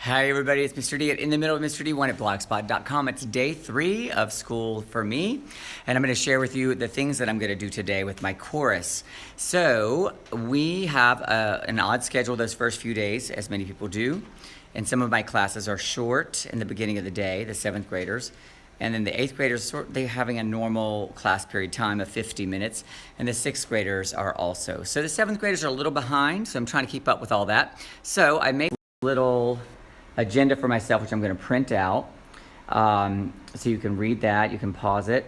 Hi everybody, it's Mr. D at In the Middle of Mr. D1 at blogspot.com. It's day 3 of school for me, and I'm going to share with you the things that I'm going to do today with my chorus. So we have an odd schedule those first few days, as many people do, and some of my classes are short in the beginning of the day, the 7th graders, and then the 8th graders, they're having a normal class period time of 50 minutes, and the 6th graders are also. So the 7th graders are a little behind, so I'm trying to keep up with all that. So I made a little agenda for myself, which I'm going to print out, so you can read that. You can pause it,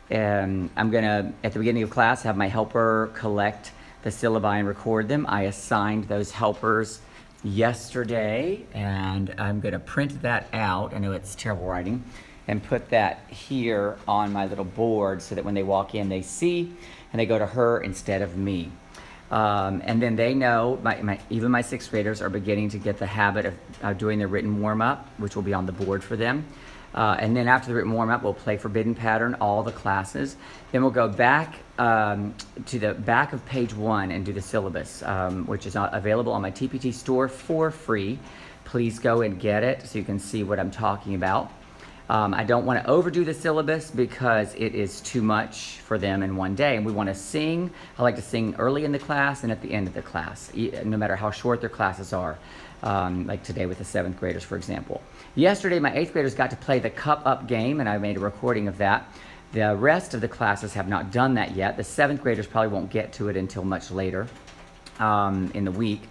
and I'm going to, at the beginning of class, have my helper collect the syllabi and record them. I assigned those helpers yesterday, and I'm going to print that out. I know it's terrible writing, and put that here on my little board so that when they walk in, they see, and they go to her instead of me. And then they know, even my 6th graders are beginning to get the habit of doing their written warm-up, which will be on the board for them. And then after the written warm-up, we'll play Forbidden Pattern, all the classes. Then we'll go back to the back of page 1 and do the syllabus, which is available on my TPT store for free. Please go and get it so you can see what I'm talking about. I don't want to overdo the syllabus because it is too much for them in one day. And we want to sing. I like to sing early in the class and at the end of the class, no matter how short their classes are, like today with the 7th graders, for example. Yesterday, my 8th graders got to play the Cup Up game, and I made a recording of that. The rest of the classes have not done that yet. The 7th graders probably won't get to it until much later in the week.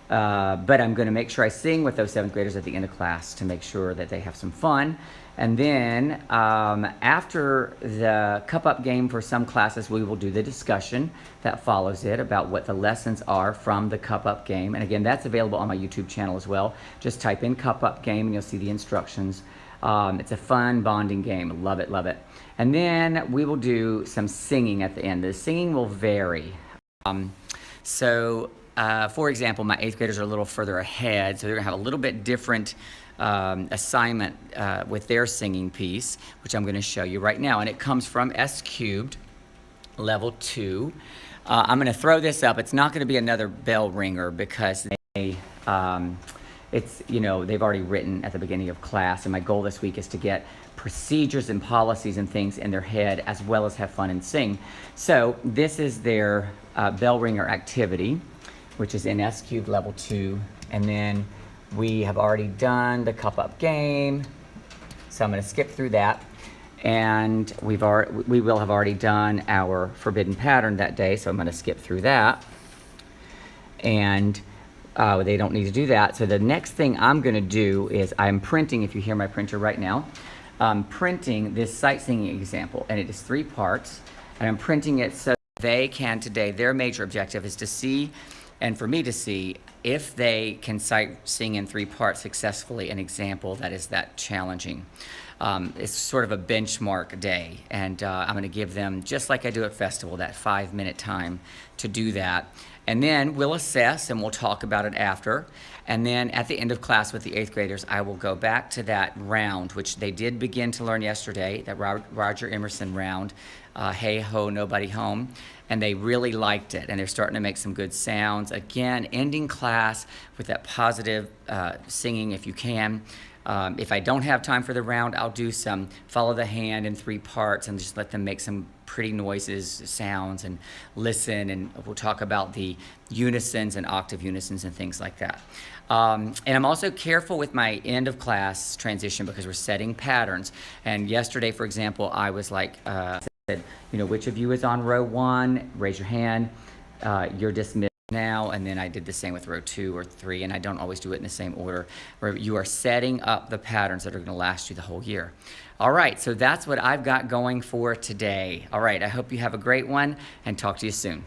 But I'm going to make sure I sing with those 7th graders at the end of class to make sure that they have some fun. And then after the Cup Up game for some classes, we will do the discussion that follows it about what the lessons are from the Cup Up game. And again, that's available on my YouTube channel as well. Just type in Cup Up game and you'll see the instructions. It's a fun bonding game. Love it, love it. And then we will do some singing at the end. The singing will vary. For example, my 8th graders are a little further ahead, so they're going to have a little bit different assignment with their singing piece, which I'm going to show you right now. And it comes from S Cubed, level 2. I'm going to throw this up. It's not going to be another bell ringer because they've already written at the beginning of class. And my goal this week is to get procedures and policies and things in their head as well as have fun and sing. So this is their bell ringer activity, which is in S Cubed level 2. And then we have already done the Cup Up game, so I'm going to skip through that. And we will have already done our Forbidden Pattern that day, so I'm going to skip through that. And they don't need to do that. So the next thing I'm going to do is I'm printing, if you hear my printer right now, I'm printing this sight singing example, and it is 3 parts. And I'm printing it so they can today, their major objective is to see, and for me to see, if they can sing in 3 parts successfully, an example that is that challenging. It's sort of a benchmark day, and I'm going to give them, just like I do at Festival, that 5-minute time to do that. And then we'll assess and we'll talk about it after. And then at the end of class with the 8th graders, I will go back to that round, which they did begin to learn yesterday, that Roger Emerson round, Hey Ho, Nobody Home. And they really liked it, and they're starting to make some good sounds. Again, ending class with that positive singing if you can. If I don't have time for the round, I'll do some follow the hand in 3 parts and just let them make some pretty noises, sounds, and listen, and we'll talk about the unisons and octave unisons and things like that. And I'm also careful with my end of class transition because we're setting patterns. And yesterday, for example, I was like, said, which of you is on row 1? Raise your hand. You're dismissed now. And then I did the same with row 2 or 3, and I don't always do it in the same order. Where you are setting up the patterns that are going to last you the whole year. All right, so that's what I've got going for today. All right, I hope you have a great one, and talk to you soon.